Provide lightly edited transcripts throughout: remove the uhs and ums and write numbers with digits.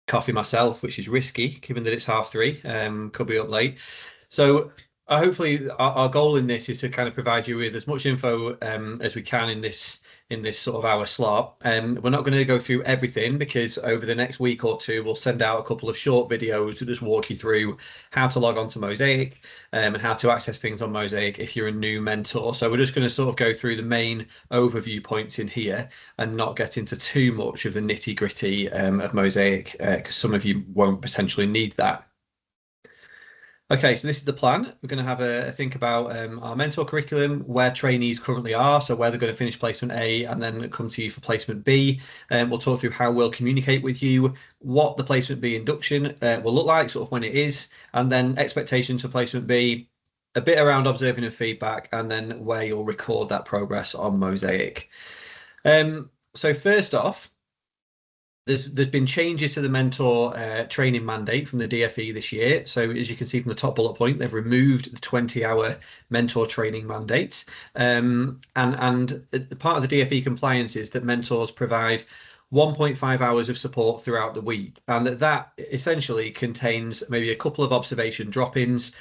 coffee myself, which is risky given that it's 3:30. Could be up late. So hopefully our goal in this is to kind of provide you with as much info as we can in this sort of hour slot. We're not going to go through everything because over the next week or two we'll send out a couple of short videos to just walk you through how to log on to Mosaic and how to access things on Mosaic if you're a new mentor. So we're just going to sort of go through the main overview points in here and not get into too much of the nitty gritty of Mosaic because some of you won't potentially need that. Okay, so this is the plan. We're going to have a think about our mentor curriculum, where trainees currently are, so where they're going to finish placement A and then come to you for placement B. We'll talk through how we'll communicate with you, what the placement B induction will look like, sort of when it is, and then expectations for placement B, a bit around observing and feedback, and then where you'll record that progress on Mosaic. So first off, there's been changes to the mentor training mandate from the DFE this year. So as you can see from the top bullet point, they've removed the 20-hour mentor training mandate. And part of the DFE compliance is that mentors provide 1.5 hours of support throughout the week, and that essentially contains maybe a couple of observation drop-ins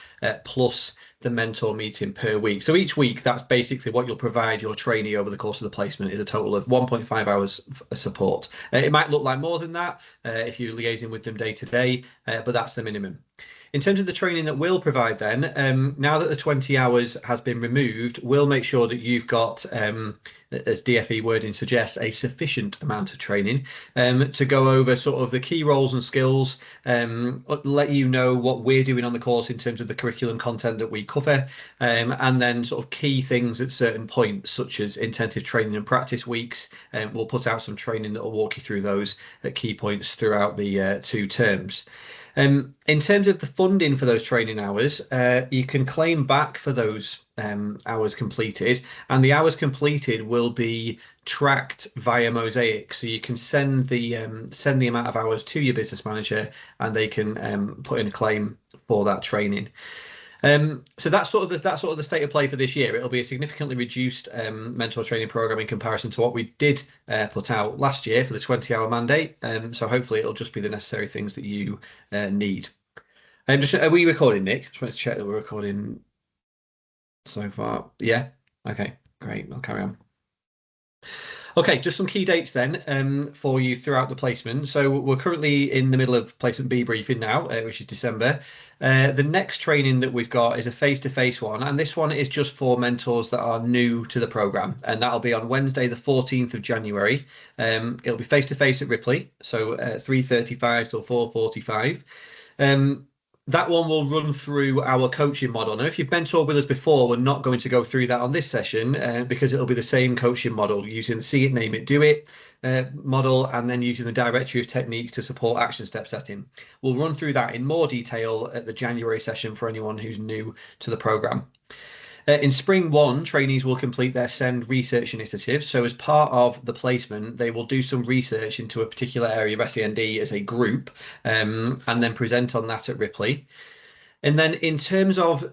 plus the mentor meeting per week. So each week, that's basically what you'll provide your trainee over the course of the placement, is a total of 1.5 hours of support. It might look like more than that if you're liaising with them day to day, but that's the minimum. In terms of the training that we'll provide then, now that the 20 hours has been removed, we'll make sure that you've got, as DFE wording suggests, a sufficient amount of training to go over sort of the key roles and skills, let you know what we're doing on the course in terms of the curriculum content that we cover, and then sort of key things at certain points, such as intensive training and practice weeks. We'll put out some training that will walk you through those at key points throughout the 2 terms. In terms of the funding for those training hours, you can claim back for those hours completed, and the hours completed will be tracked via Mosaic. So you can send the amount of hours to your business manager, and they can put in a claim for that training. So that's sort of the state of play for this year. It'll be a significantly reduced mentor training program in comparison to what we did put out last year for the 20-hour mandate. So hopefully it'll just be the necessary things that you need. Are we recording, Nick? Just wanted to check that we're recording so far. Yeah. Okay. Great. We'll carry on. Okay, just some key dates then for you throughout the placement. So we're currently in the middle of placement B briefing now, which is December. The next training that we've got is a face-to-face one, and this one is just for mentors that are new to the program, and that'll be on Wednesday, the 14th of January. It'll be face-to-face at Ripley, so 3:35 till 4:45. That one will run through our coaching model. Now, if you've mentored with us before, we're not going to go through that on this session because it'll be the same coaching model using the See It, Name It, Do It model, and then using the directory of techniques to support action step setting. We'll run through that in more detail at the January session for anyone who's new to the program. In Spring 1, trainees will complete their SEND research initiative. So as part of the placement, they will do some research into a particular area of SEND as a group and then present on that at Ripley. And then in terms of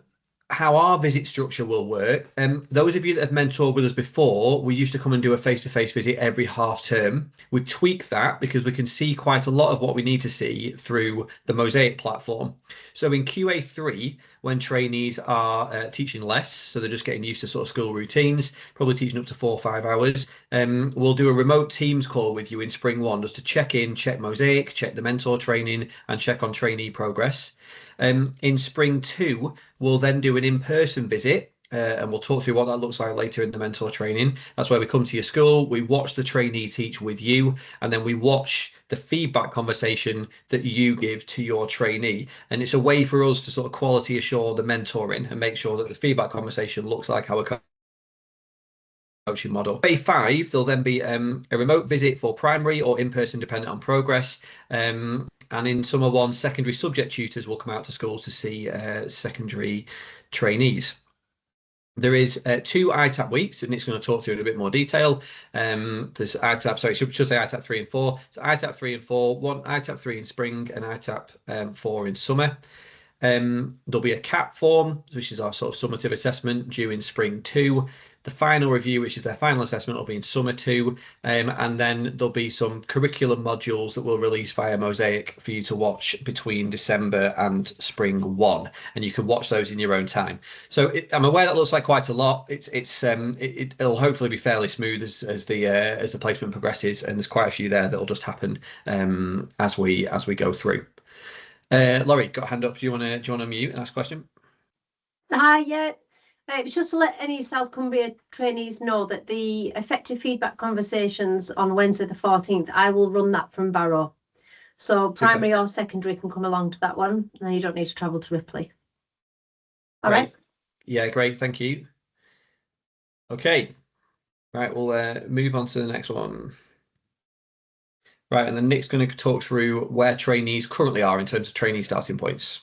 how our visit structure will work, those of you that have mentored with us before, we used to come and do a face-to-face visit every half term. We've tweaked that because we can see quite a lot of what we need to see through the Mosaic platform. So in QA3, when trainees are teaching less, so they're just getting used to sort of school routines, probably teaching up to 4 or 5 hours, we'll do a remote Teams call with you in Spring 1 just to check in, check Mosaic, check the mentor training, and check on trainee progress. In Spring 2, we'll then do an in-person visit and we'll talk through what that looks like later in the mentor training. That's where we come to your school, we watch the trainee teach with you, and then we watch the feedback conversation that you give to your trainee. And it's a way for us to sort of quality assure the mentoring and make sure that the feedback conversation looks like our coaching model. Day 5, there'll then be a remote visit for primary or in-person dependent on progress. And in Summer 1, secondary subject tutors will come out to schools to see secondary trainees. There is 2 ITAP weeks, and it's going to talk through in a bit more detail. There's ITAP, sorry, should say ITAP 3 and 4. So ITAP 3 and 4, one ITAP 3 in spring and ITAP 4 in summer. There'll be a CAP form, which is our sort of summative assessment, due in Spring 2. The final review, which is their final assessment, will be in summer 2, and then there'll be some curriculum modules that we'll release via Mosaic for you to watch between December and spring 1, and you can watch those in your own time. So I'm aware that looks like quite a lot. It'll hopefully be fairly smooth as the placement progresses, and there's quite a few there that'll just happen as we go through. Laurie, got a hand up. Do you want to mute and ask a question? Hi, yeah. It's just to let any South Cumbria trainees know that the effective feedback conversations on Wednesday the 14th, I will run that from Barrow. So primary or secondary can come along to that one, and then you don't need to travel to Ripley. All right. Yeah, great. Thank you. Okay. Right, we'll move on to the next one. Right, and then Nick's going to talk through where trainees currently are in terms of trainee starting points.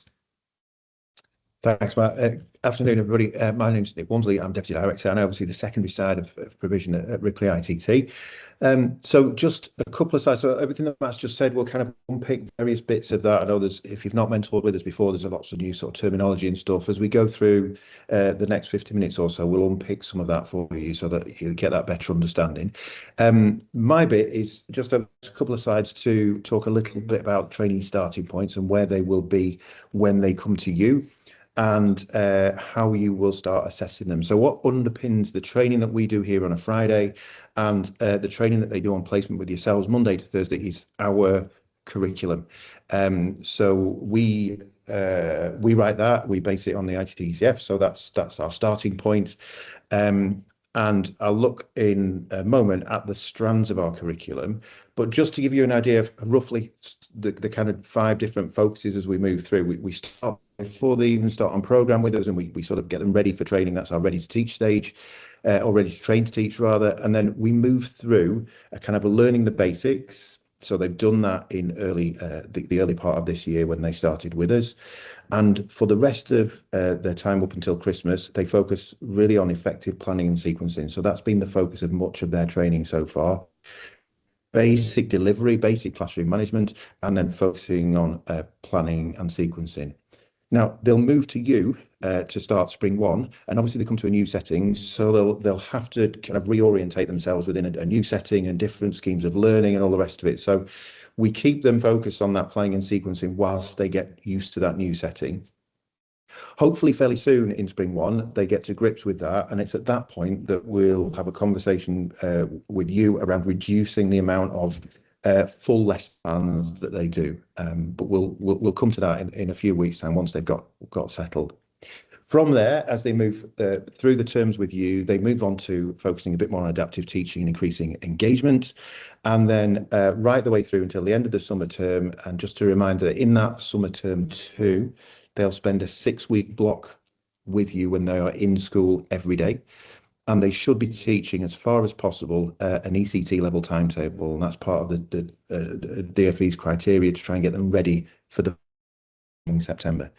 Thanks, Matt. Afternoon, everybody. My name's Nick Walmsley. I'm Deputy Director and obviously the secondary side of provision at Ripley ITT. So just a couple of slides. So everything that Matt's just said, we'll kind of unpick various bits of that. I know if you've not mentored with us before, there's lots of new sort of terminology and stuff. As we go through the next 50 minutes or so, we'll unpick some of that for you so that you get that better understanding. My bit is just a couple of slides to talk a little bit about trainee starting points and where they will be when they come to you, and how you will start assessing them. So what underpins the training that we do here on a Friday and the training that they do on placement with yourselves Monday to Thursday is our curriculum. So we write that, we base it on the ITT-ECF, so that's our starting point. And I'll look in a moment at the strands of our curriculum, but just to give you an idea of roughly the kind of 5 different focuses as we move through, we start before they even start on program with us, and we sort of get them ready for training. That's our ready to teach stage, or ready to train to teach rather. And then we move through a kind of learning the basics. So they've done that in the early part of this year when they started with us. And for the rest of their time up until Christmas, they focus really on effective planning and sequencing. So that's been the focus of much of their training so far. Basic delivery, basic classroom management, and then focusing on planning and sequencing. Now they'll move to you to start spring 1, and obviously they come to a new setting, so they'll have to kind of reorientate themselves within a new setting and different schemes of learning and all the rest of it. So we keep them focused on that planning and sequencing whilst they get used to that new setting. Hopefully fairly soon in spring 1, they get to grips with that, and it's at that point that we'll have a conversation with you around reducing the amount of full lesson plans that they do. But we'll come to that in a few weeks' time once they've got settled. From there, as they move through the terms with you, they move on to focusing a bit more on adaptive teaching and increasing engagement, and then right the way through until the end of the summer term. And just a reminder, in that summer term 2, they'll spend a 6-week block with you when they are in school every day. And they should be teaching as far as possible an ECT level timetable, and that's part of the DFE's criteria to try and get them ready for the in September.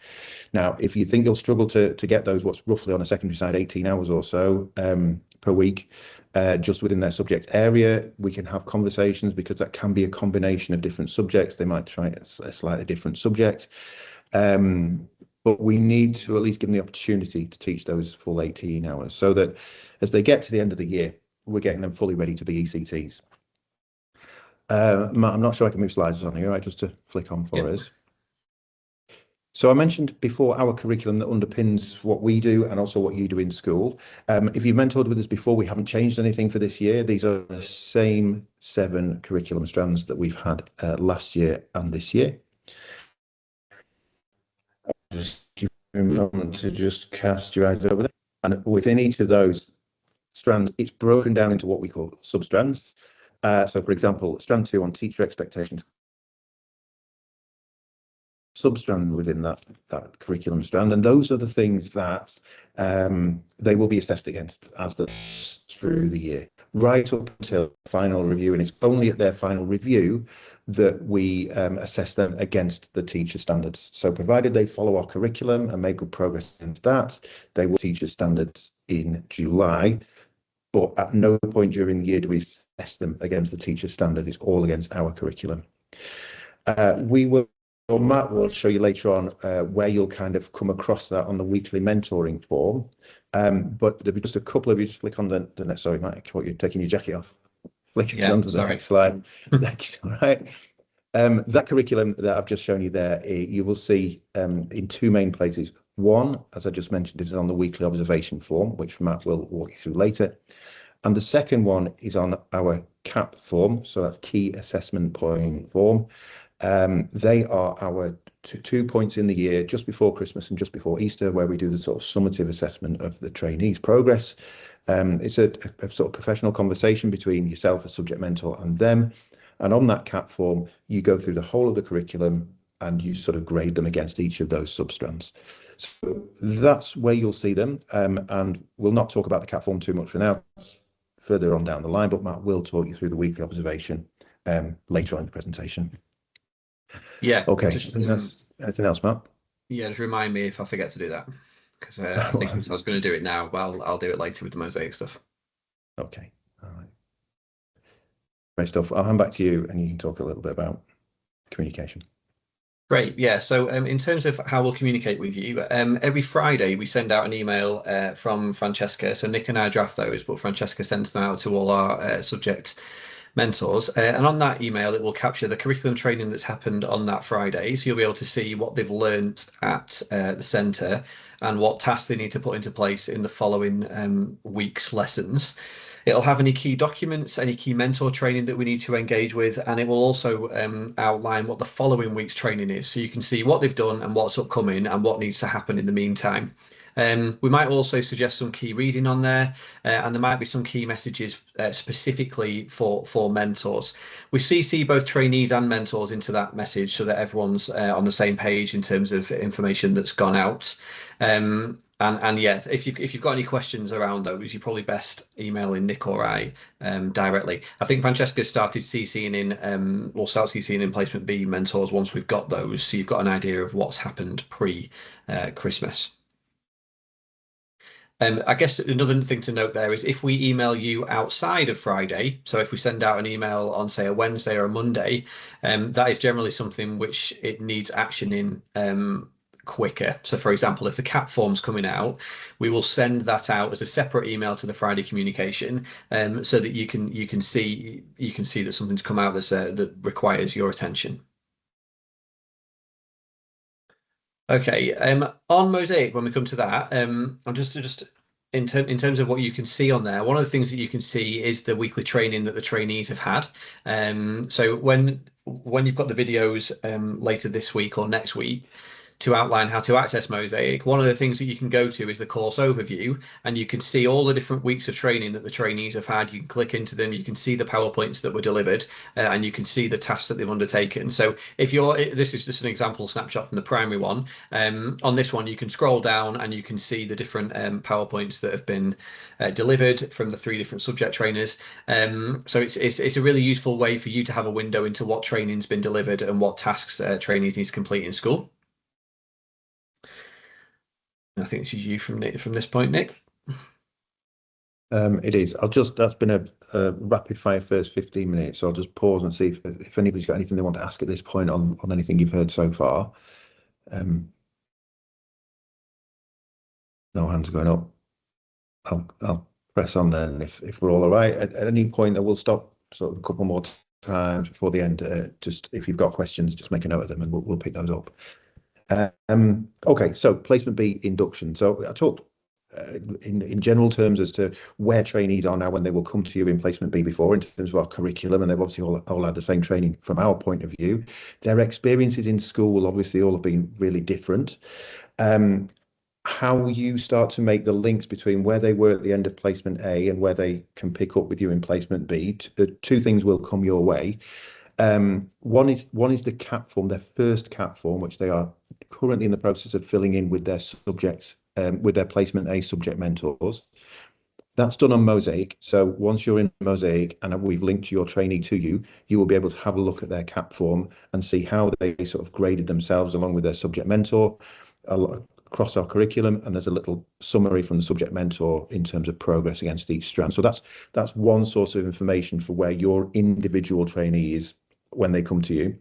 Now, if you think you'll struggle to get those, what's roughly on a secondary side 18 hours or so per week, just within their subject area, we can have conversations, because that can be a combination of different subjects. They might try a slightly different subject. But we need to at least give them the opportunity to teach those full 18 hours so that as they get to the end of the year, we're getting them fully ready to be ECTs. Matt, I'm not sure I can move slides on here, right? Just to flick on for us. So I mentioned before our curriculum that underpins what we do and also what you do in school. If you've mentored with us before, we haven't changed anything for this year. These are the same 7 curriculum strands that we've had last year and this year. Just give me a moment to just cast your eyes over there. And within each of those strands, it's broken down into what we call sub-strands. So for example, strand 2 on teacher expectations, sub-strand within that curriculum strand, and those are the things that they will be assessed against as through the year, right up until final review. And it's only at their final review that we assess them against the teacher standards. So provided they follow our curriculum and make good progress against that, they will teacher standards in July. But at no point during the year do we assess them against the teacher standard. It's all against our curriculum. We will Matt will show you later on where you'll kind of come across that on the weekly mentoring form. But there'll be just a couple of you, just click on the next, sorry, Matt, I thought you're taking your jacket off. Flick onto the next slide. That's all right. That curriculum that I've just shown you there, you will see in two main places. One, as I just mentioned, is on the weekly observation form, which Matt will walk you through later. And the second one is on our CAP form, so that's Key Assessment Point form. They are our 2 points in the year, just before Christmas and just before Easter, where we do the sort of summative assessment of the trainees' progress. It's a sort of professional conversation between yourself, a subject mentor, and them. And on that CAP form, you go through the whole of the curriculum and you sort of grade them against each of those substrands. So that's where you'll see them. And we'll not talk about the CAP form too much for now, further on down the line, but Matt will talk you through the weekly observation later on in the presentation. Yeah. Okay. Anything else, Matt? Yeah, just remind me if I forget to do that, because I think I was going to do it now, but I'll do it later with the mosaic stuff. Okay. All right. Great stuff. I'll hand back to you and you can talk a little bit about communication. Great. Yeah. So in terms of how we'll communicate with you, every Friday we send out an email from Francesca. So Nick and I draft those, but Francesca sends them out to all our subject mentors. And on that email, it will capture the curriculum training that's happened on that Friday. So you'll be able to see what they've learnt at the centre and what tasks they need to put into place in the following week's lessons. It'll have any key documents, any key mentor training that we need to engage with, and it will also outline what the following week's training is. So you can see what they've done and what's upcoming and what needs to happen in the meantime. We might also suggest some key reading on there, and there might be some key messages specifically for mentors. We CC both trainees and mentors into that message so that everyone's on the same page in terms of information that's gone out. And yeah, if you've got any questions around those, you're probably best emailing Nick or I directly. I think Francesca started CCing in, we'll start CCing in Placement B mentors once we've got those, so you've got an idea of what's happened pre-Christmas. I guess another thing to note there is if we email you outside of Friday, so if we send out an email on, say, a Wednesday or a Monday, that is generally something which it needs action in quicker. So for example, if the CAP form's coming out, we will send that out as a separate email to the Friday communication, so that you can see that something's come out that requires your attention. Okay, on Mosaic, when we come to that, I'm just in terms of what you can see on there, one of the things that you can see is the weekly training that the trainees have had. So when you've got the videos later this week or next week, to outline how to access Mosaic, one of the things that you can go to is the course overview, and you can see all the different weeks of training that the trainees have had. You can click into them, you can see the PowerPoints that were delivered, and you can see the tasks that they've undertaken. So this is just an example snapshot from the primary one. On this one, you can scroll down and you can see the different PowerPoints that have been delivered from the 3 different subject trainers. So it's a really useful way for you to have a window into what training's been delivered and what tasks trainees need to complete in school. I think it's you from this point, Nick. It is. That's been a rapid fire first 15 minutes. So I'll just pause and see if anybody's got anything they want to ask at this point on anything you've heard so far. No hands going up. I'll press on then if we're all right. At any point, I will stop sort of a couple more times before the end. Just if you've got questions, just make a note of them and we'll pick those up. Okay, so Placement B induction. So I talked in general terms as to where trainees are now when they will come to you in Placement B before in terms of our curriculum, and they've obviously all had the same training from our point of view. Their experiences in school obviously all have been really different. How you start to make the links between where they were at the end of Placement A and where they can pick up with you in Placement B, two things will come your way. One is the CAP form, their first CAP form, which they are currently in the process of filling in with their subjects, with their Placement A subject mentors. That's done on Mosaic. So once you're in Mosaic and we've linked your trainee to you, you will be able to have a look at their CAP form and see how they sort of graded themselves along with their subject mentor across our curriculum. And there's a little summary from the subject mentor in terms of progress against each strand. So that's one source of information for where your individual trainee is when they come to you.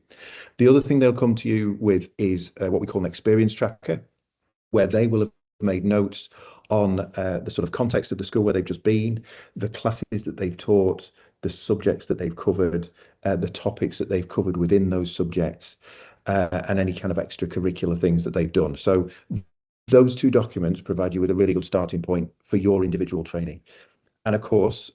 The other thing they'll come to you with is what we call an experience tracker, where they will have made notes on the sort of context of the school where they've just been, the classes that they've taught, the subjects that they've covered, the topics that they've covered within those subjects, and any kind of extracurricular things that they've done. So those two documents provide you with a really good starting point for your individual training. And of course,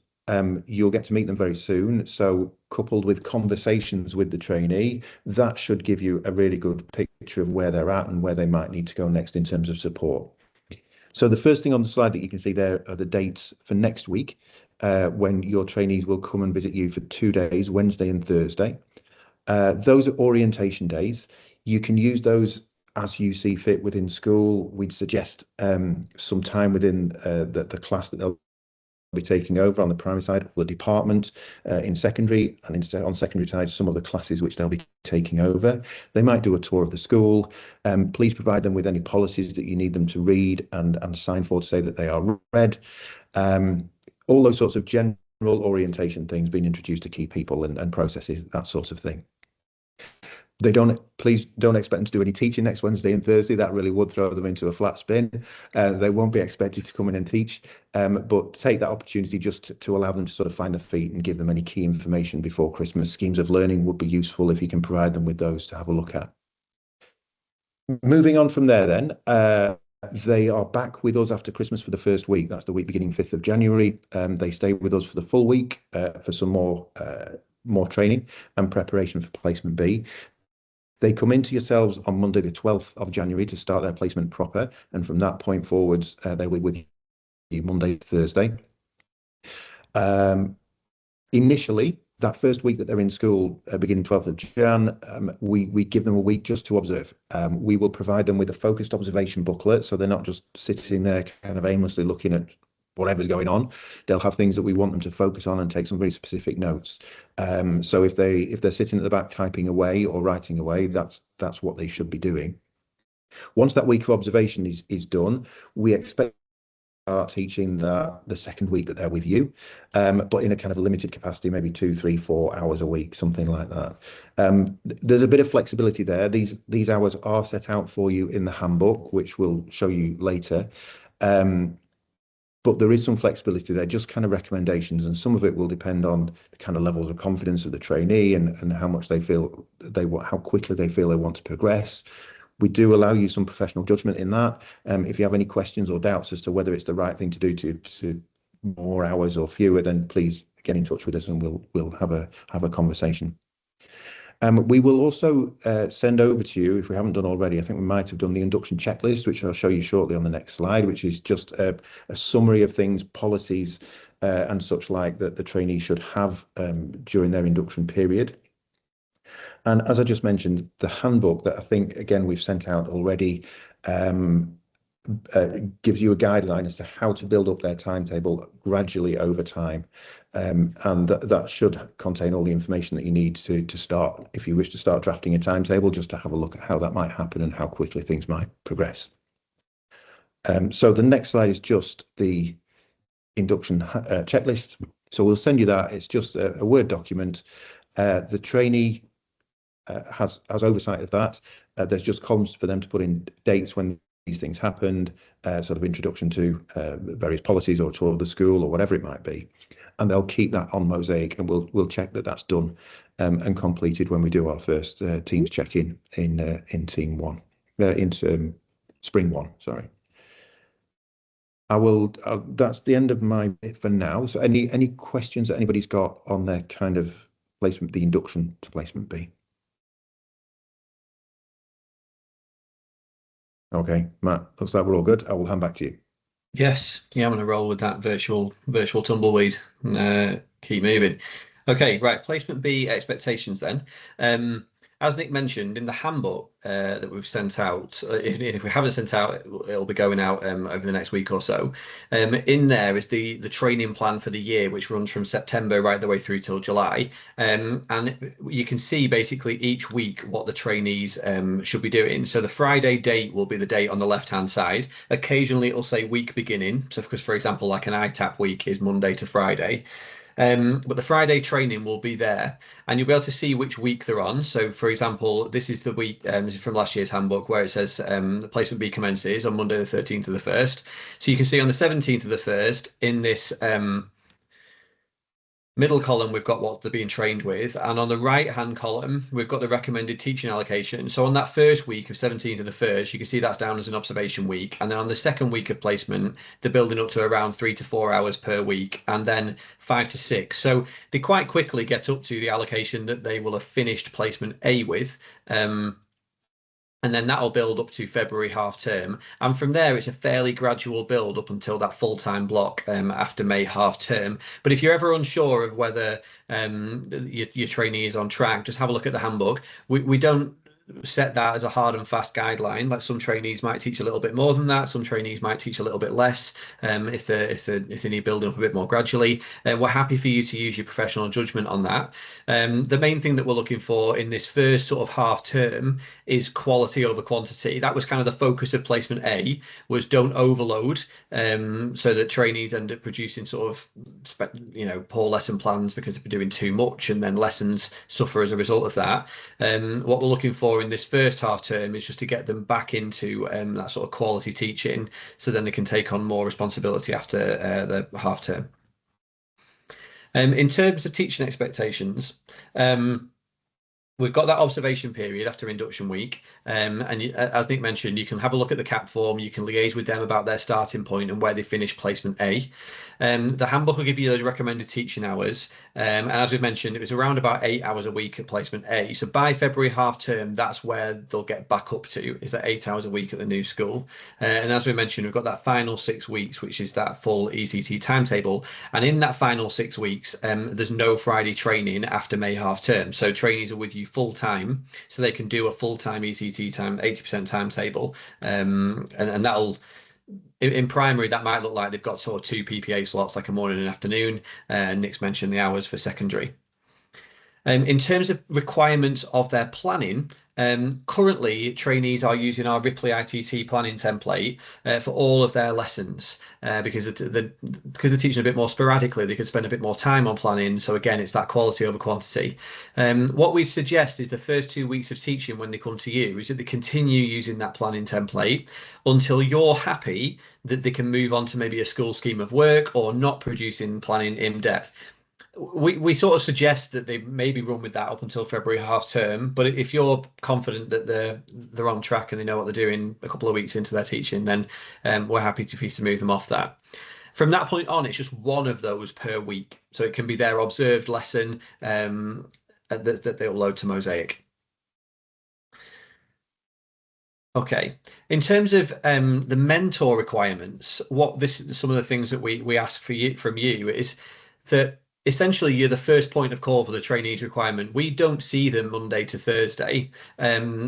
you'll get to meet them very soon. So coupled with conversations with the trainee, that should give you a really good picture of where they're at and where they might need to go next in terms of support. So the first thing on the slide that you can see there are the dates for next week, when your trainees will come and visit you for 2 days, Wednesday and Thursday. Those are orientation days. You can use those as you see fit within school. We'd suggest some time within the class that they'll be taking over on the primary side, or the department in secondary, and instead on secondary side, some of the classes which they'll be taking over. They might do a tour of the school. Please provide them with any policies that you need them to read and sign for to say that they are read. All those sorts of general orientation things being introduced to key people and processes, that sort of thing. Please don't expect them to do any teaching next Wednesday and Thursday. That really would throw them into a flat spin. They won't be expected to come in and teach, but take that opportunity just to allow them to sort of find their feet and give them any key information before Christmas. Schemes of learning would be useful if you can provide them with those to have a look at. Moving on from there then, they are back with us after Christmas for the first week. That's the week beginning 5th of January. They stay with us for the full week for some more training and preparation for placement B. They come into yourselves on Monday, the 12th of January to start their placement proper. And from that point forwards, they'll be with you Monday to Thursday. Initially, that first week that they're in school, beginning 12th of Jan, we give them a week just to observe. We will provide them with a focused observation booklet, so they're not just sitting there kind of aimlessly looking at whatever's going on. They'll have things that we want them to focus on and take some very specific notes. So if they're sitting at the back typing away or writing away, that's what they should be doing. Once that week of observation is done, we expect to start teaching the second week that they're with you, but in a kind of a limited capacity, maybe 2, 3, 4 hours a week, something like that. There's a bit of flexibility there. These hours are set out for you in the handbook, which we'll show you later. But there is some flexibility there, just kind of recommendations, and some of it will depend on the kind of levels of confidence of the trainee and how much they feel how quickly they feel they want to progress. We do allow you some professional judgment in that. If you have any questions or doubts as to whether it's the right thing to do to more hours or fewer, then please get in touch with us and we'll have a conversation. We will also send over to you, if we haven't done already, I think we might have done the induction checklist, which I'll show you shortly on the next slide, which is just a summary of things, policies and such like that the trainee should have during their induction period. And as I just mentioned, the handbook that I think, again, we've sent out already gives you a guideline as to how to build up their timetable gradually over time. And that should contain all the information that you need to start, if you wish to start drafting a timetable, just to have a look at how that might happen and how quickly things might progress. So the next slide is just the induction checklist. So we'll send you that. It's just a Word document. The trainee has oversight of that. There's just columns for them to put in dates when these things happened, sort of introduction to various policies or tour of the school or whatever it might be, and they'll keep that on Mosaic, and we'll check that that's done and completed when we do our first teams check-in in team one, into spring one. Sorry. That's the end of my bit for now. So any questions that anybody's got on their kind of placement, the induction to placement B? Okay, Matt, looks like we're all good. I will hand back to you. Yes, yeah, I'm going to roll with that virtual tumbleweed and keep moving. Okay, right, placement B expectations then. As Nick mentioned, in the handbook that we've sent out, if we haven't sent out, it'll be going out over the next week or so. In there is the training plan for the year, which runs from September right the way through till July. And you can see basically each week what the trainees should be doing. So the Friday date will be the date on the left-hand side. Occasionally it'll say week beginning. So, for example, like an ITAP week is Monday to Friday. But the Friday training will be there, and you'll be able to see which week they're on. So, for example, this is the week, this is from last year's handbook, where it says the placement B commences on Monday the 13th of the 1st. So you can see on the 17th of the 1st in this middle column, we've got what they're being trained with, and on the right-hand column, we've got the recommended teaching allocation. So on that first week of 17th of the 1st, you can see that's down as an observation week. And then on the second week of placement, they're building up to around 3 to 4 hours per week, and then 5 to 6. So they quite quickly get up to the allocation that they will have finished placement A with. And then that'll build up to February half term. And from there, it's a fairly gradual build up until that full-time block after May half term. But if you're ever unsure of whether your trainee is on track, just have a look at the handbook. We don't set that as a hard and fast guideline. Like some trainees might teach a little bit more than that. Some trainees might teach a little bit less if they need building up a bit more gradually. We're happy for you to use your professional judgment on that. The main thing that we're looking for in this first sort of half term is quality over quantity. That was kind of the focus of placement A, was don't overload so that trainees end up producing sort of poor lesson plans because they're doing too much, and then lessons suffer as a result of that. What we're looking for in this first half term is just to get them back into that sort of quality teaching, so then they can take on more responsibility after the half term. In terms of teaching expectations, we've got that observation period after induction week, and as Nick mentioned, you can have a look at the CAP form, you can liaise with them about their starting point and where they finish placement A. The handbook will give you those recommended teaching hours, and as we've mentioned, it was around about 8 hours a week at placement A. So by February half term, that's where they'll get back up to, is that 8 hours a week at the new school. And as we mentioned, we've got that final 6 weeks, which is that full ECT timetable, and in that final 6 weeks, there's no Friday training after May half term. So trainees are with you full time, so they can do a full-time ECT time 80% timetable, and that'll, in primary, that might look like they've got sort of 2 PPA slots, like a morning and afternoon. Nick's mentioned the hours for secondary. In terms of requirements of their planning, currently trainees are using our Ripley ITT planning template for all of their lessons because they're teaching a bit more sporadically. They could spend a bit more time on planning. So again, it's that quality over quantity. What we suggest is the first 2 weeks of teaching, when they come to you, is that they continue using that planning template until you're happy that they can move on to maybe a school scheme of work or not producing planning in depth. We sort of suggest that they maybe run with that up until February half term, but if you're confident that they're on track and they know what they're doing a couple of weeks into their teaching, then we're happy for you to move them off that. From that point on, it's just one of those per week, so it can be their observed lesson that they'll load to Mosaic. Okay, in terms of the mentor requirements, some of the things that we ask from you is that essentially you're the first point of call for the trainees requirement. We don't see them Monday to Thursday,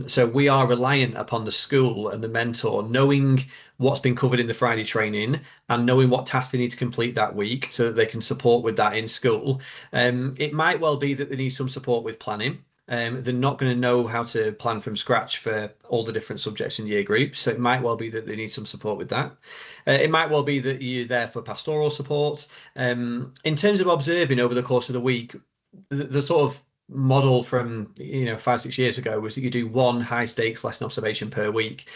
so we are reliant upon the school and the mentor knowing what's been covered in the Friday training and knowing what tasks they need to complete that week so that they can support with that in school. It might well be that they need some support with planning. They're not going to know how to plan from scratch for all the different subjects in year groups, so it might well be that they need some support with that. It might well be that you're there for pastoral support. In terms of observing over the course of the week, the sort of model from 5-6 years ago was that you do one high stakes lesson observation per week.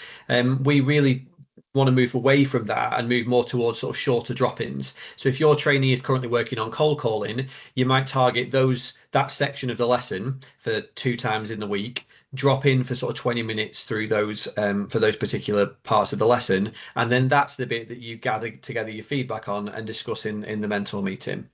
We really want to move away from that and move more towards sort of shorter drop-ins. So if your trainee is currently working on cold calling, you might target that section of the lesson for 2 times in the week, drop in for sort of 20 minutes through those for those particular parts of the lesson, and then that's the bit that you gather together your feedback on and discuss in the mentor meeting.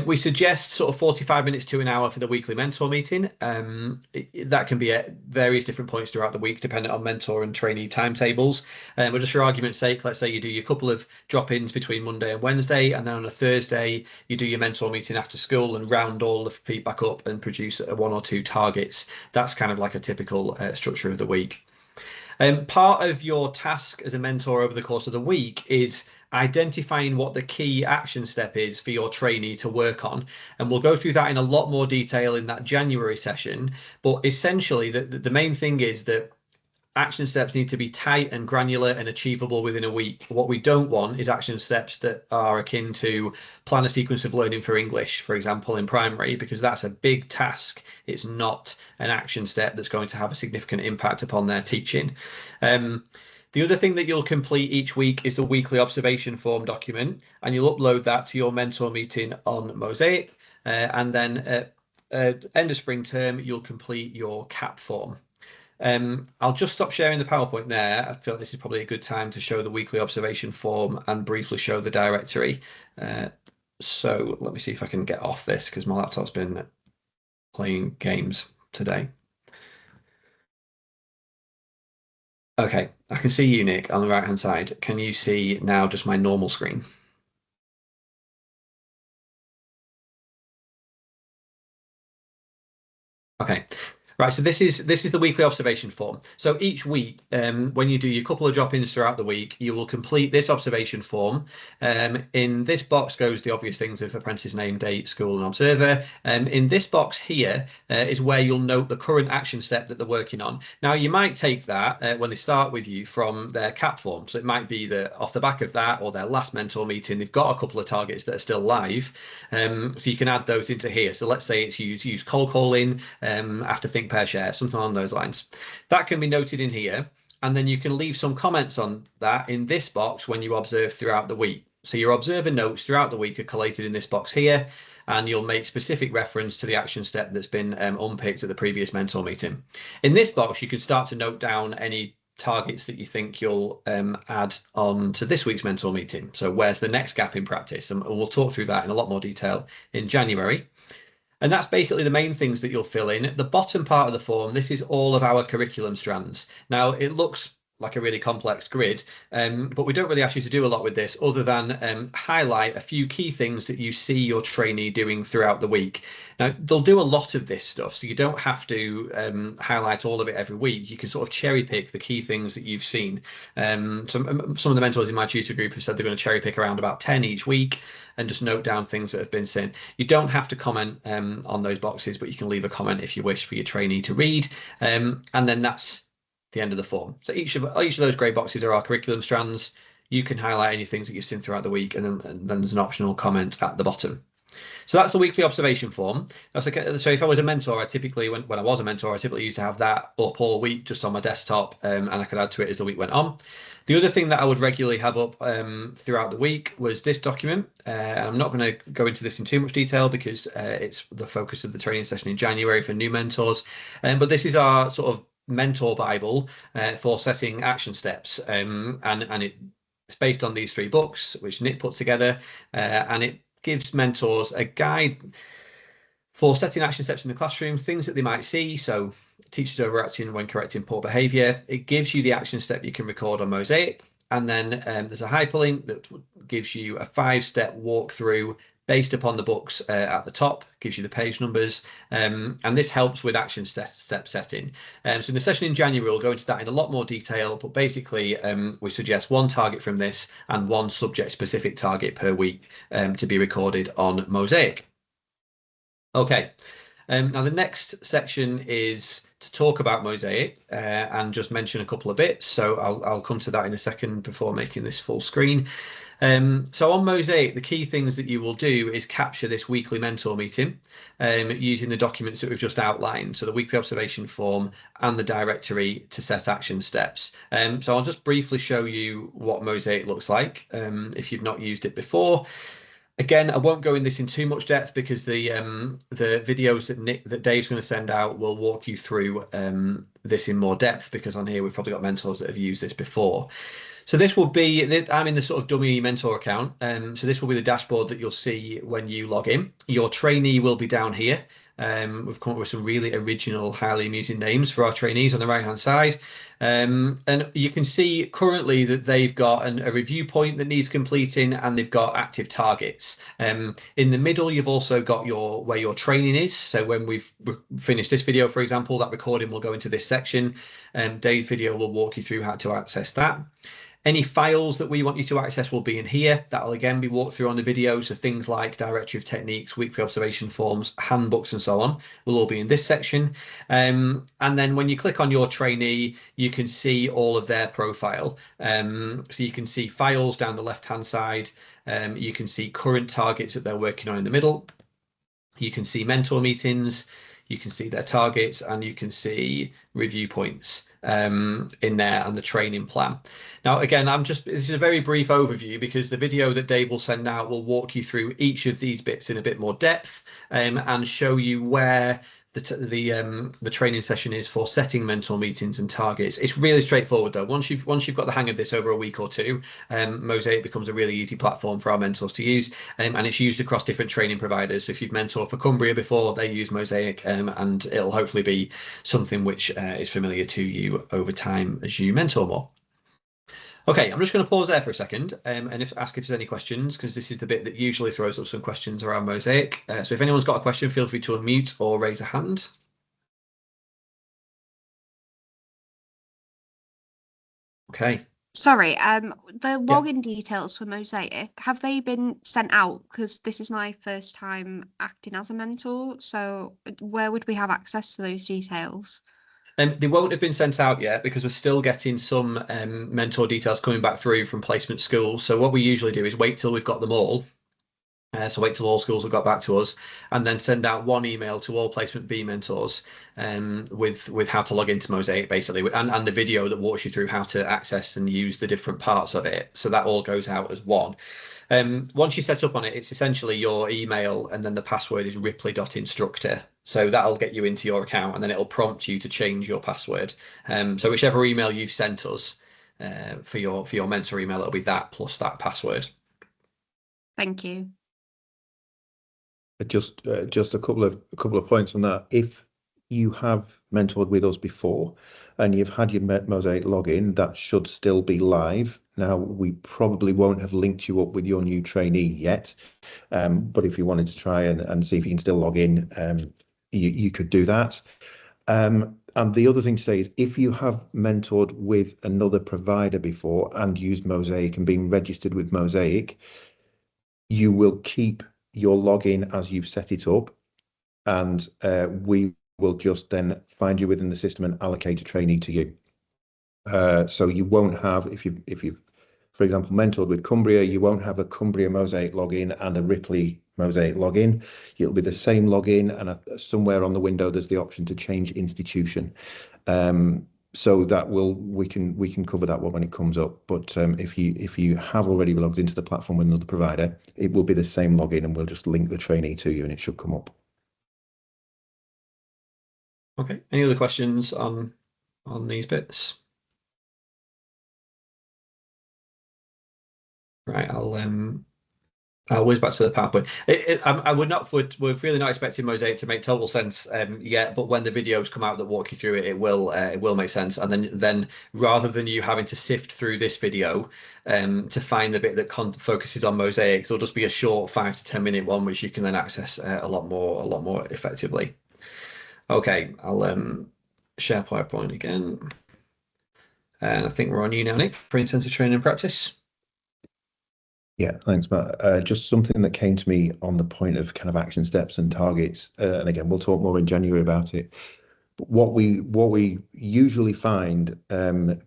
We suggest sort of 45 minutes to an hour for the weekly mentor meeting. That can be at various different points throughout the week, depending on mentor and trainee timetables. But just for argument's sake, let's say you do your couple of drop-ins between Monday and Wednesday, and then on a Thursday, you do your mentor meeting after school and round all the feedback up and produce 1 or 2 targets. That's kind of like a typical structure of the week. Part of your task as a mentor over the course of the week is identifying what the key action step is for your trainee to work on. And we'll go through that in a lot more detail in that January session. But essentially, the main thing is that action steps need to be tight and granular and achievable within a week. What we don't want is action steps that are akin to plan a sequence of learning for English, for example, in primary, because that's a big task. It's not an action step that's going to have a significant impact upon their teaching. The other thing that you'll complete each week is the weekly observation form document, and you'll upload that to your mentor meeting on Mosaic. And then at end of spring term, you'll complete your CAP form. I'll just stop sharing the PowerPoint there. I feel this is probably a good time to show the weekly observation form and briefly show the directory. So let me see if I can get off this because my laptop's been playing games today. Okay, I can see you, Nick, on the right-hand side. Can you see now just my normal screen? Okay. Right, so this is the weekly observation form. So each week, when you do your couple of drop-ins throughout the week, you will complete this observation form. In this box goes the obvious things of apprentice name, date, school, and observer. In this box here is where you'll note the current action step that they're working on. Now, you might take that when they start with you from their CAP form. So it might be that off the back of that or their last mentor meeting, they've got a couple of targets that are still live. So you can add those into here. So let's say it's use cold calling after think, pair, share, something along those lines. That can be noted in here, and then you can leave some comments on that in this box when you observe throughout the week. So your observer notes throughout the week are collated in this box here, and you'll make specific reference to the action step that's been unpicked at the previous mentor meeting. In this box, you can start to note down any targets that you think you'll add on to this week's mentor meeting. So where's the next gap in practice? And we'll talk through that in a lot more detail in January. And that's basically the main things that you'll fill in. At the bottom part of the form, this is all of our curriculum strands. Now, it looks like a really complex grid, but we don't really ask you to do a lot with this other than highlight a few key things that you see your trainee doing throughout the week. Now, they'll do a lot of this stuff, so you don't have to highlight all of it every week. You can sort of cherry pick the key things that you've seen. Some of the mentors in my tutor group have said they're going to cherry pick around about 10 each week and just note down things that have been seen. You don't have to comment on those boxes, but you can leave a comment if you wish for your trainee to read. And then that's the end of the form. So each of those grey boxes are our curriculum strands. You can highlight any things that you've seen throughout the week, and then there's an optional comment at the bottom. So that's the weekly observation form. That's okay. So if I was a mentor, I typically, when I was a mentor, I typically used to have that up all week just on my desktop, and I could add to it as the week went on. The other thing that I would regularly have up throughout the week was this document. I'm not going to go into this in too much detail because it's the focus of the training session in January for new mentors. But this is our sort of mentor Bible for setting action steps, and it's based on these 3 books which Nick put together, and it gives mentors a guide for setting action steps in the classroom, things that they might see. So teachers overacting when correcting poor behaviour. It gives you the action step you can record on Mosaic, and then there's a hyperlink that gives you a 5-step walkthrough based upon the books at the top, gives you the page numbers, and this helps with action step setting. So in the session in January, we'll go into that in a lot more detail, but basically we suggest 1 target from this and 1 subject-specific target per week to be recorded on Mosaic. Okay, now the next section is to talk about Mosaic and just mention a couple of bits. So I'll come to that in a second before making this full screen. So on Mosaic, the key things that you will do is capture this weekly mentor meeting using the documents that we've just outlined. So the weekly observation form and the directory to set action steps. So I'll just briefly show you what Mosaic looks like if you've not used it before. Again, I won't go in this in too much depth because the videos that Dave's going to send out will walk you through this in more depth, because on here we've probably got mentors that have used this before. So this will be, I'm in the sort of dummy mentor account. So this will be the dashboard that you'll see when you log in. Your trainee will be down here. We've come up with some really original, highly amusing names for our trainees on the right hand side. And you can see currently that they've got a review point that needs completing, and they've got active targets. In the middle, you've also got where your training is. So when we've finished this video, for example, that recording will go into this section. Dave's video will walk you through how to access that. Any files that we want you to access will be in here. That'll again be walked through on the video. So things like directory of techniques, weekly observation forms, handbooks, and so on will all be in this section. And then when you click on your trainee, you can see all of their profile. So you can see files down the left-hand side. You can see current targets that they're working on in the middle. You can see mentor meetings. You can see their targets, and you can see review points in there and the training plan. Now, again, this is a very brief overview because the video that Dave will send out will walk you through each of these bits in a bit more depth and show you where the training session is for setting mentor meetings and targets. It's really straightforward though. Once you've got the hang of this over a week or two, Mosaic becomes a really easy platform for our mentors to use, and it's used across different training providers. So if you've mentored for Cumbria before, they use Mosaic, and it'll hopefully be something which is familiar to you over time as you mentor more. Okay, I'm just going to pause there for a second and ask if there's any questions, because this is the bit that usually throws up some questions around Mosaic. So if anyone's got a question, feel free to unmute or raise a hand. Okay. Sorry, the login details for Mosaic, have they been sent out? Because this is my first time acting as a mentor, so where would we have access to those details? They won't have been sent out yet because we're still getting some mentor details coming back through from placement schools. So what we usually do is wait till we've got them all. So wait till all schools have got back to us, and then send out one email to all placement B mentors with how to log into Mosaic basically, and the video that walks you through how to access and use the different parts of it. So that all goes out as one. Once you set up on it, it's essentially your email, and then the password is ripley.instructor. So that'll get you into your account, and then it'll prompt you to change your password. So whichever email you've sent us for your mentor email, it'll be that plus that password. Thank you. Just a couple of points on that. If you have mentored with us before and you've had your Mosaic login, that should still be live. Now, we probably won't have linked you up with your new trainee yet, but if you wanted to try and see if you can still log in, you could do that. And the other thing to say is, if you have mentored with another provider before and used Mosaic and been registered with Mosaic, you will keep your login as you've set it up, and we will just then find you within the system and allocate a trainee to you. So you won't have, if you've, for example, mentored with Cumbria, you won't have a Cumbria Mosaic login and a Ripley Mosaic login. It'll be the same login, and somewhere on the window there's the option to change institution. So that we can cover that one when it comes up. But if you have already logged into the platform with another provider, it will be the same login, and we'll just link the trainee to you, and it should come up. Okay. Any other questions on these bits? Right. I'll whiz back to the PowerPoint. We're really not expecting Mosaic to make total sense yet, but when the videos come out that walk you through it, it will make sense. And then rather than you having to sift through this video to find the bit that focuses on Mosaic, there'll just be a short 5 to 10 minute one which you can then access a lot more effectively. Okay, I'll share PowerPoint again, and I think we're on you now, Nick, for intensive training and practice. Yeah, thanks, Matt. Just something that came to me on the point of kind of action steps and targets, and again, we'll talk more in January about it. But what we usually find,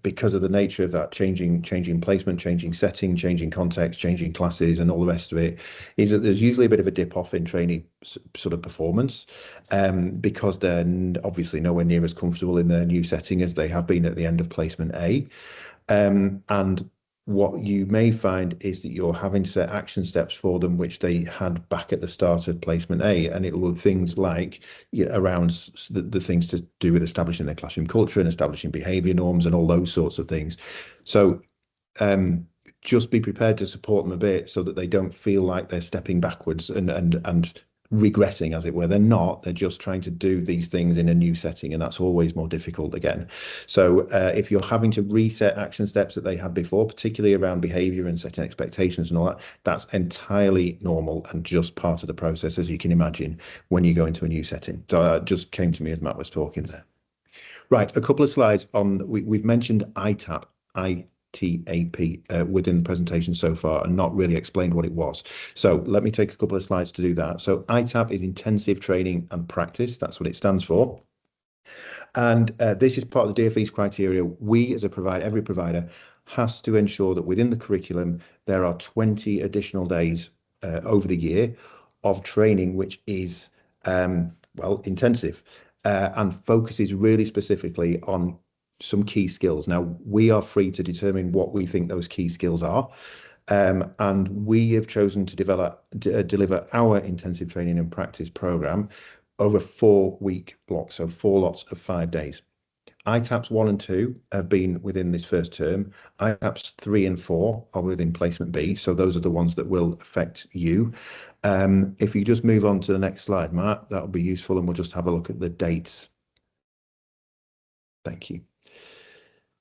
because of the nature of that changing placement, changing setting, changing context, changing classes, and all the rest of it, is that there's usually a bit of a dip off in trainee sort of performance, because they're obviously nowhere near as comfortable in their new setting as they have been at the end of placement A, and what you may find is that you're having to set action steps for them, which they had back at the start of placement A, and it will things like around the things to do with establishing their classroom culture and establishing behaviour norms and all those sorts of things. So just be prepared to support them a bit so that they don't feel like they're stepping backwards and regressing, as it were. They're not. They're just trying to do these things in a new setting, and that's always more difficult again. So if you're having to reset action steps that they had before, particularly around behaviour and setting expectations and all that, that's entirely normal and just part of the process, as you can imagine, when you go into a new setting. So it just came to me as Matt was talking there. Right, a couple of slides on, we've mentioned ITAP, ITAP within the presentation so far and not really explained what it was. So let me take a couple of slides to do that. So ITAP is Intensive Training and Practice. That's what it stands for. And this is part of the DFE's criteria. We as a provider, every provider has to ensure that within the curriculum, there are 20 additional days over the year of training, which is, well, intensive and focuses really specifically on some key skills. Now, we are free to determine what we think those key skills are. And we have chosen to deliver our intensive training and practice program over 4-week blocks, so 4 lots of 5 days. ITAPs 1 and 2 have been within this first term. ITAPs 3 and 4 are within placement B, so those are the ones that will affect you. If you just move on to the next slide, Matt, that'll be useful, and we'll just have a look at the dates. Thank you.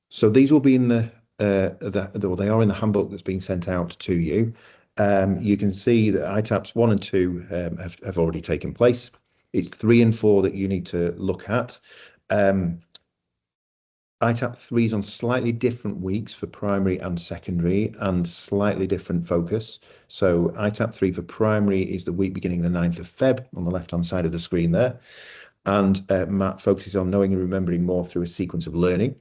So these will be in they are in the handbook that's been sent out to you. You can see that ITAPs 1 and 2 have already taken place. It's 3 and 4 that you need to look at. ITAP 3 is on slightly different weeks for primary and secondary and slightly different focus. So ITAP 3 for primary is the week beginning the 9th of Feb on the left-hand side of the screen there. And Matt focuses on knowing and remembering more through a sequence of learning.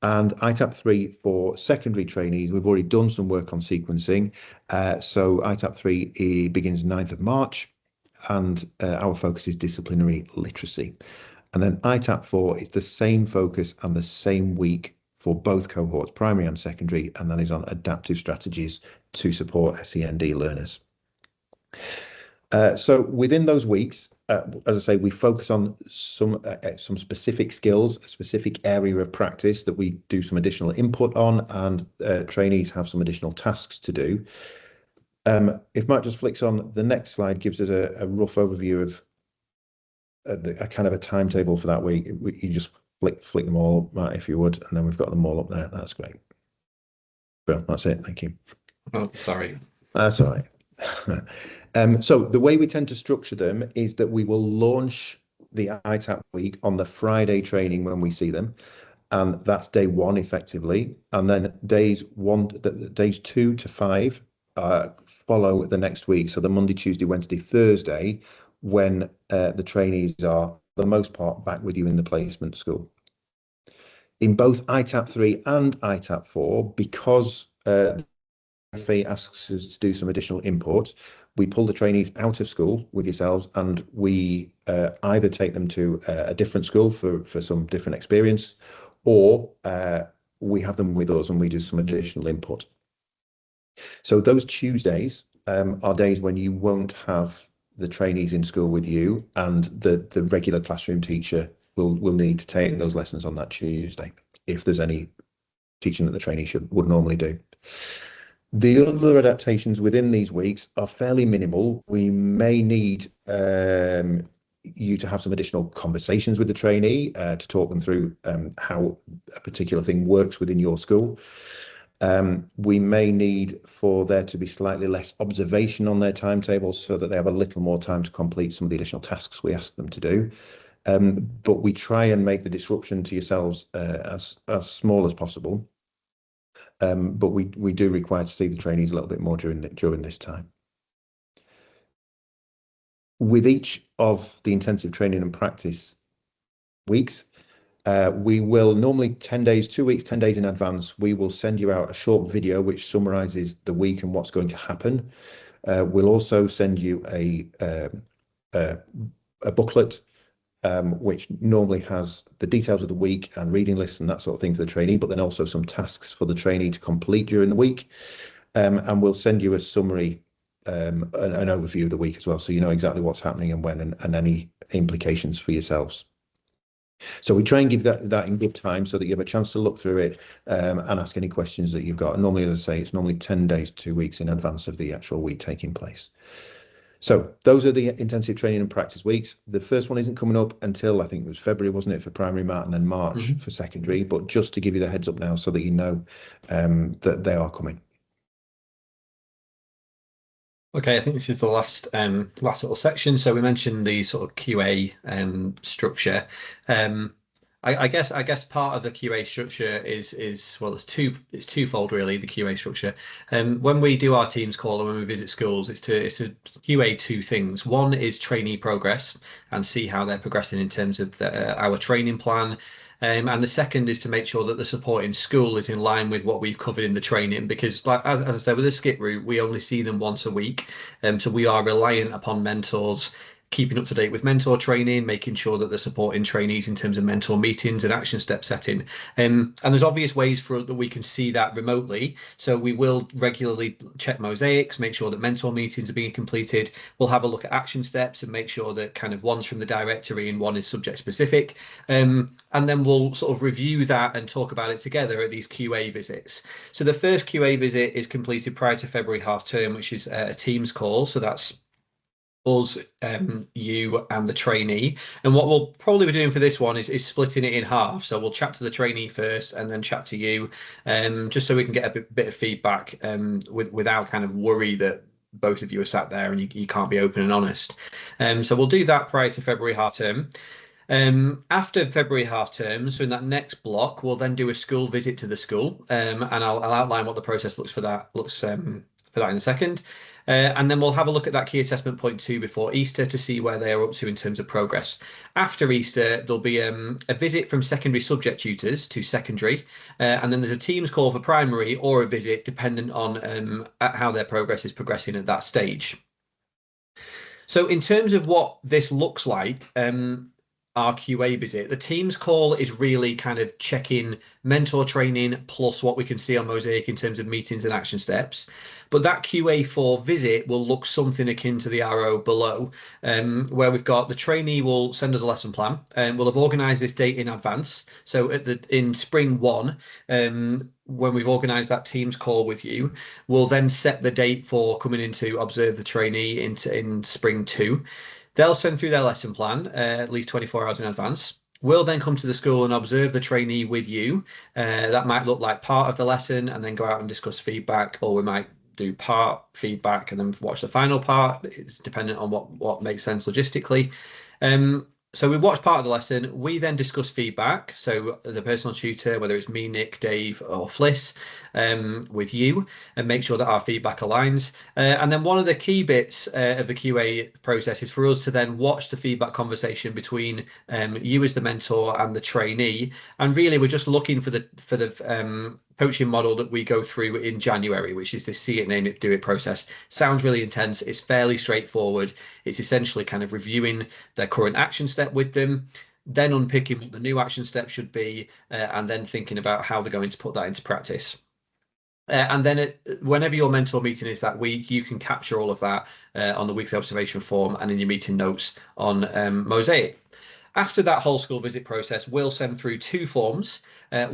And ITAP 3 for secondary trainees, we've already done some work on sequencing. So ITAP 3 begins 9th of March, and our focus is disciplinary literacy. And then ITAP 4 is the same focus and the same week for both cohorts, primary and secondary, and that is on adaptive strategies to support SEND learners. So within those weeks, as I say, we focus on some specific skills, a specific area of practice that we do some additional input on, and trainees have some additional tasks to do. If Matt just flicks on the next slide, gives us a rough overview of a kind of a timetable for that week. You just flick them all, Matt, if you would, and then we've got them all up there. That's great. Well, that's it. Thank you. Oh, sorry. That's all right. So the way we tend to structure them is that we will launch the ITAP week on the Friday training when we see them, and that's day 1 effectively, and then days 2 to 5 follow the next week. So the Monday, Tuesday, Wednesday, Thursday, when the trainees are, for the most part, back with you in the placement school. In both ITAP 3 and ITAP 4, because FE asks us to do some additional input, we pull the trainees out of school with yourselves, and we either take them to a different school for some different experience, or we have them with us and we do some additional input. So those Tuesdays are days when you won't have the trainees in school with you, and the regular classroom teacher will need to take those lessons on that Tuesday, if there's any teaching that the trainee would normally do. The other adaptations within these weeks are fairly minimal. We may need you to have some additional conversations with the trainee to talk them through how a particular thing works within your school. We may need for there to be slightly less observation on their timetables so that they have a little more time to complete some of the additional tasks we ask them to do. But we try and make the disruption to yourselves as small as possible. But we do require to see the trainees a little bit more during this time. With each of the intensive training and practice weeks, we will normally 10 days, 2 weeks, 10 days in advance, we will send you out a short video which summarizes the week and what's going to happen. We'll also send you a booklet which normally has the details of the week and reading lists and that sort of thing for the trainee, but then also some tasks for the trainee to complete during the week. And we'll send you a summary, an overview of the week as well, so you know exactly what's happening and when, and any implications for yourselves. So we try and give that in good time so that you have a chance to look through it and ask any questions that you've got. And normally, as I say, it's normally 10 days, 2 weeks in advance of the actual week taking place. So those are the intensive training and practice weeks. The first one isn't coming up until, I think it was February, wasn't it, for primary, Matt, and then March for secondary. But just to give you the heads up now so that you know that they are coming. Okay, I think this is the last little section. So we mentioned the sort of QA structure. I guess part of the QA structure is well, it's twofold really, the QA structure. When we do our Teams call and when we visit schools, it's to QA two things. One is trainee progress and see how they're progressing in terms of our training plan. And the second is to make sure that the support in school is in line with what we've covered in the training, because like as I said, with the skip route, we only see them once a week. So we are reliant upon mentors keeping up to date with mentor training, making sure that they're supporting trainees in terms of mentor meetings and action step setting. And there's obvious ways for that we can see that remotely. So we will regularly check mosaics, make sure that mentor meetings are being completed. We'll have a look at action steps and make sure that kind of one's from the directory and one is subject specific. And then we'll sort of review that and talk about it together at these QA visits. So the first QA visit is completed prior to February half term, which is a Teams call. So that's us, you and the trainee. And what we'll probably be doing for this one is splitting it in half. So we'll chat to the trainee first and then chat to you, just so we can get a bit of feedback without kind of worry that both of you are sat there and you can't be open and honest. So we'll do that prior to February half term. After February half term, so in that next block, we'll then do a school visit to the school, and I'll outline what the process looks for that in a second. And then we'll have a look at that key assessment point 2 before Easter to see where they are up to in terms of progress. After Easter, there'll be a visit from secondary subject tutors to secondary, and then there's a Teams call for primary or a visit dependent on how their progress is progressing at that stage. So in terms of what this looks like, our QA visit, the Teams call is really kind of checking mentor training plus what we can see on Mosaic in terms of meetings and action steps. But that QA4 visit will look something akin to the arrow below, where we've got the trainee will send us a lesson plan, and we'll have organised this date in advance. So in spring 1, when we've organised that Teams call with you, we'll then set the date for coming in to observe the trainee in spring 2. They'll send through their lesson plan at least 24 hours in advance. We'll then come to the school and observe the trainee with you. That might look like part of the lesson and then go out and discuss feedback, or we might do part feedback and then watch the final part. It's dependent on what makes sense logistically. So we watch part of the lesson. We then discuss feedback. So the personal tutor, whether it's me, Nick, Dave, or Fliss, with you, and make sure that our feedback aligns. And then one of the key bits of the QA process is for us to then watch the feedback conversation between you as the mentor and the trainee. And really, we're just looking for the coaching model that we go through in January, which is this see it, name it, do it process. Sounds really intense. It's fairly straightforward. It's essentially kind of reviewing their current action step with them, then unpicking what the new action step should be, and then thinking about how they're going to put that into practice. And then whenever your mentor meeting is that week, you can capture all of that on the weekly observation form and in your meeting notes on Mosaic. After that whole school visit process, we'll send through 2 forms.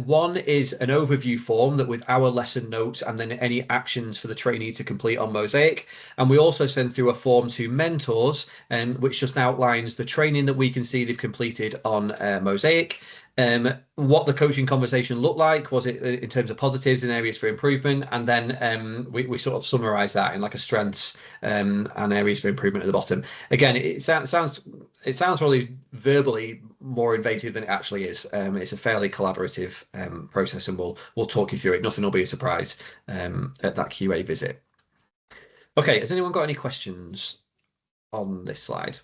One is an overview form that with our lesson notes and then any actions for the trainee to complete on Mosaic. And we also send through a form to mentors, which just outlines the training that we can see they've completed on Mosaic. What the coaching conversation looked like, was it in terms of positives and areas for improvement, and then we sort of summarize that in like a strengths and areas for improvement at the bottom. Again, it sounds probably verbally more invasive than it actually is. It's a fairly collaborative process, and we'll talk you through it. Nothing will be a surprise at that QA visit. Okay, has anyone got any questions on this slide?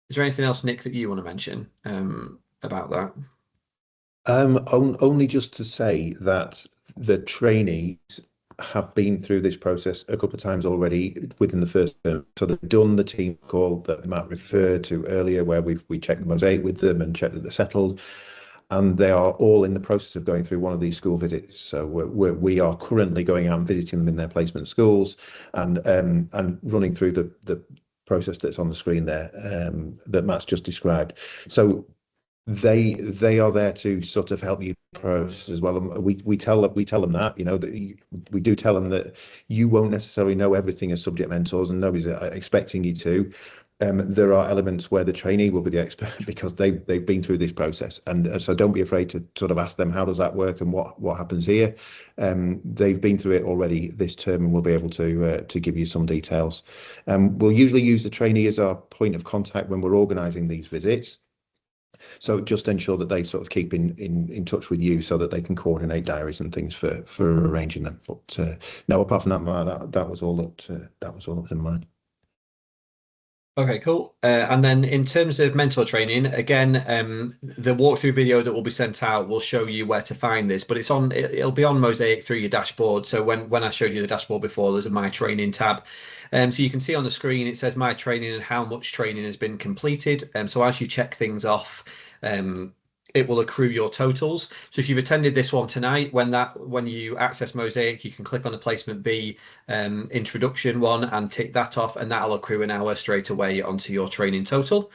Is there anything else, Nick, that you want to mention about that? Only just to say that the trainees have been through this process a couple of times already within the first term. So they've done the team call that Matt referred to earlier, where we checked the Mosaic with them and checked that they're settled. And they are all in the process of going through one of these school visits. So we are currently going out and visiting them in their placement schools and running through the process that's on the screen there that Matt's just described. So they are there to sort of help you process as well. And we tell them that, you know, that we do tell them that you won't necessarily know everything as subject mentors, and nobody's expecting you to. There are elements where the trainee will be the expert because they've been through this process, and so don't be afraid to sort of ask them, how does that work and what happens here. They've been through it already this term and we'll be able to give you some details. We'll usually use the trainee as our point of contact when we're organising these visits. So just ensure that they sort of keep in touch with you so that they can coordinate diaries and things for arranging them. But no, apart from that was all that was all up in mind. Okay, cool. And then in terms of mentor training, again, the walkthrough video that will be sent out will show you where to find this, but it'll be on Mosaic through your dashboard. So when I showed you the dashboard before, there's a My Training tab. So you can see on the screen, it says My Training and how much training has been completed. So as you check things off, it will accrue your totals. So if you've attended this one tonight, when you access Mosaic, you can click on the placement B introduction one and tick that off, and that'll accrue an hour straight away onto your training total.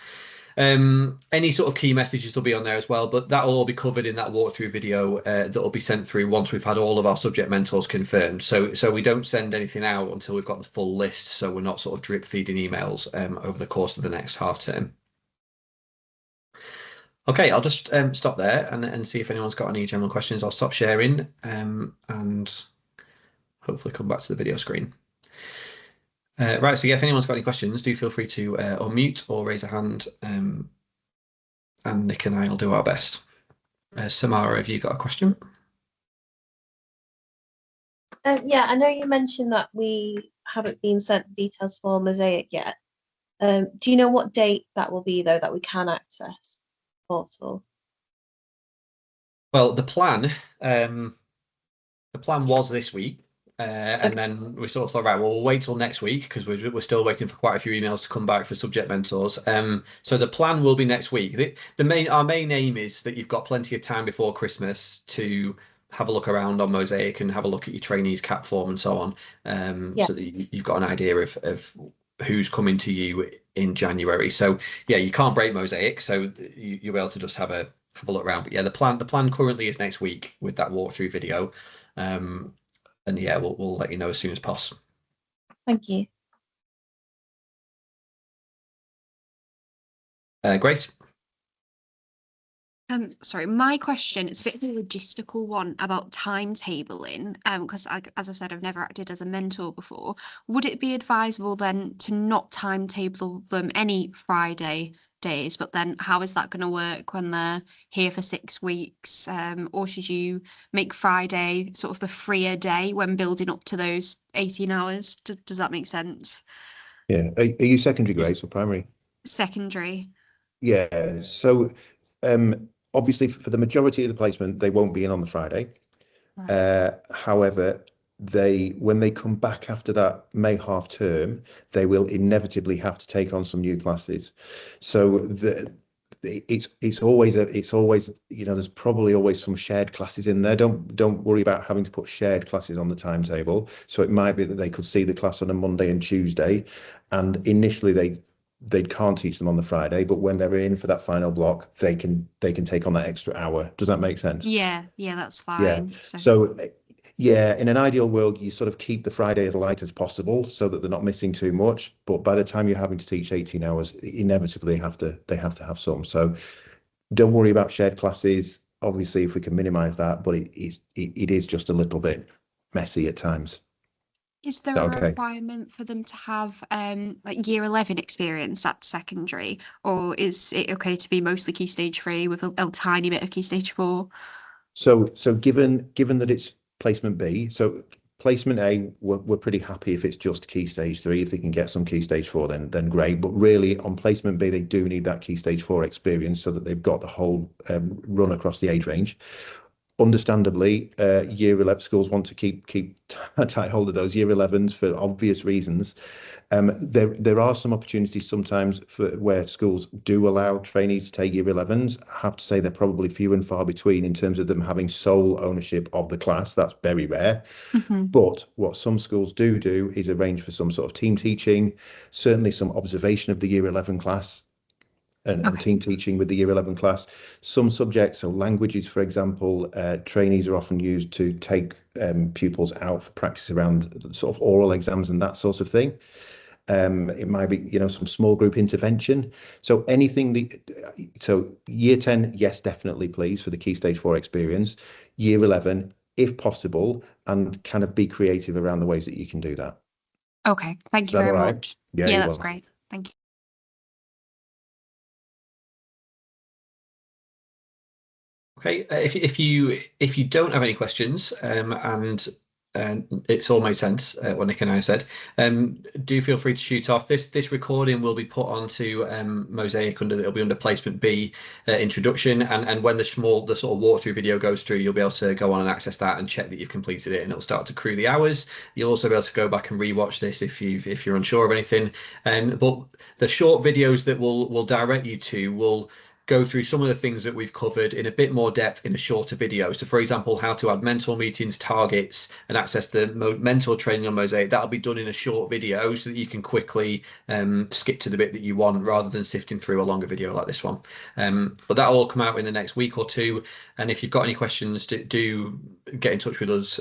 Any sort of key messages will be on there as well, but that will all be covered in that walkthrough video that will be sent through once we've had all of our subject mentors confirmed. So we don't send anything out until we've got the full list, so we're not sort of drip feeding emails over the course of the next half term. Okay, I'll just stop there and see if anyone's got any general questions. I'll stop sharing and hopefully come back to the video screen. Right, so yeah, if anyone's got any questions, do feel free to unmute or raise a hand, and Nick and I will do our best. Samara, have you got a question? Yeah, I know you mentioned that we haven't been sent details for Mosaic yet. Do you know what date that will be, though, that we can access the portal? Well, the plan was this week, and then we sort of thought, right, well, we'll wait till next week because we're still waiting for quite a few emails to come back for subject mentors. So the plan will be next week. Our main aim is that you've got plenty of time before Christmas to have a look around on Mosaic and have a look at your trainees cap form and so on, so that you've got an idea of who's coming to you in January. So yeah, you can't break Mosaic, so you'll be able to just have a look around. But yeah, the plan currently is next week with that walkthrough video. And yeah, we'll let you know as soon as possible. Thank you. Grace? Sorry, my question is a bit of a logistical one about timetabling. Because as I've said, I've never acted as a mentor before. Would it be advisable then to not timetable them any Friday days, but then how is that going to work when they're here for 6 weeks? Or should you make Friday sort of the freer day when building up to those 18 hours? Does that make sense? Yeah. Are you secondary, Grace, or primary? Secondary. Yeah. So obviously for the majority of the placement, they won't be in on the Friday. Right. However, when they come back after that May half term, they will inevitably have to take on some new classes. So it's always there's probably always some shared classes in there. Don't worry about having to put shared classes on the timetable. So it might be that they could see the class on a Monday and Tuesday, and initially they can't teach them on the Friday, but when they're in for that final block, they can take on that extra hour. Does that make sense? Yeah, that's fine. Yeah. So yeah, in an ideal world, you sort of keep the Friday as light as possible so that they're not missing too much. But by the time you're having to teach 18 hours, inevitably they have to have some. So don't worry about shared classes. Obviously, if we can minimize that, but it is just a little bit messy at times. Is there a requirement for them to have like year 11 experience at secondary, or is it okay to be mostly Key Stage 3 with a tiny bit of Key Stage 4? So given that it's placement B, so placement A, we're pretty happy if it's just Key Stage 3. If they can get some Key Stage 4, then great. But really on placement B, they do need that Key Stage 4 experience so that they've got the whole run across the age range. Understandably, year 11 schools want to keep a tight hold of those year 11s for obvious reasons. There are some opportunities sometimes where schools do allow trainees to take year 11s. I have to say they're probably few and far between in terms of them having sole ownership of the class. That's very rare. Mm-hmm. But what some schools do is arrange for some sort of team teaching, certainly some observation of the year 11 class. And team teaching with the year 11 class. Some subjects, so languages, for example, trainees are often used to take pupils out for practice around sort of oral exams and that sort of thing. It might be, some small group intervention. So so year 10, yes, definitely, please, for the Key Stage 4 experience. Year 11, if possible, and kind of be creative around the ways that you can do that. Okay, thank you very much. Yeah, that's great. Thank you. Okay, if you don't have any questions, and it's all made sense what Nick and I said, do feel free to shoot off. This recording will be put onto Mosaic it'll be under placement B, introduction, and when the sort of walkthrough video goes through, you'll be able to go on and access that and check that you've completed it, and it'll start to accrue the hours. You'll also be able to go back and rewatch this if you're unsure of anything. But the short videos that will direct you to will go through some of the things that we've covered in a bit more depth in a shorter video. So for example, how to add mentor meetings, targets, and access the mentor training on Mosaic. That'll be done in a short video so that you can quickly skip to the bit that you want rather than sifting through a longer video like this one. But that'll all come out in the next week or two. And if you've got any questions, do get in touch with us.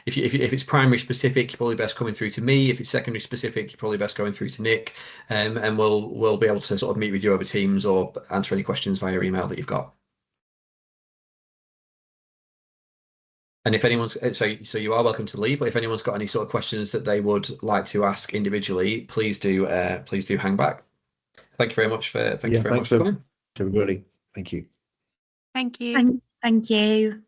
If it's primary specific, you're probably best coming through to me. If it's secondary specific, you're probably best going through to Nick. And we'll be able to sort of meet with you over Teams or answer any questions via email that you've got. And if anyone's so you are welcome to leave, but if anyone's got any sort of questions that they would like to ask individually, please do hang back. Thank you very much for coming. Everybody. Thank you. Thank you. Thank you.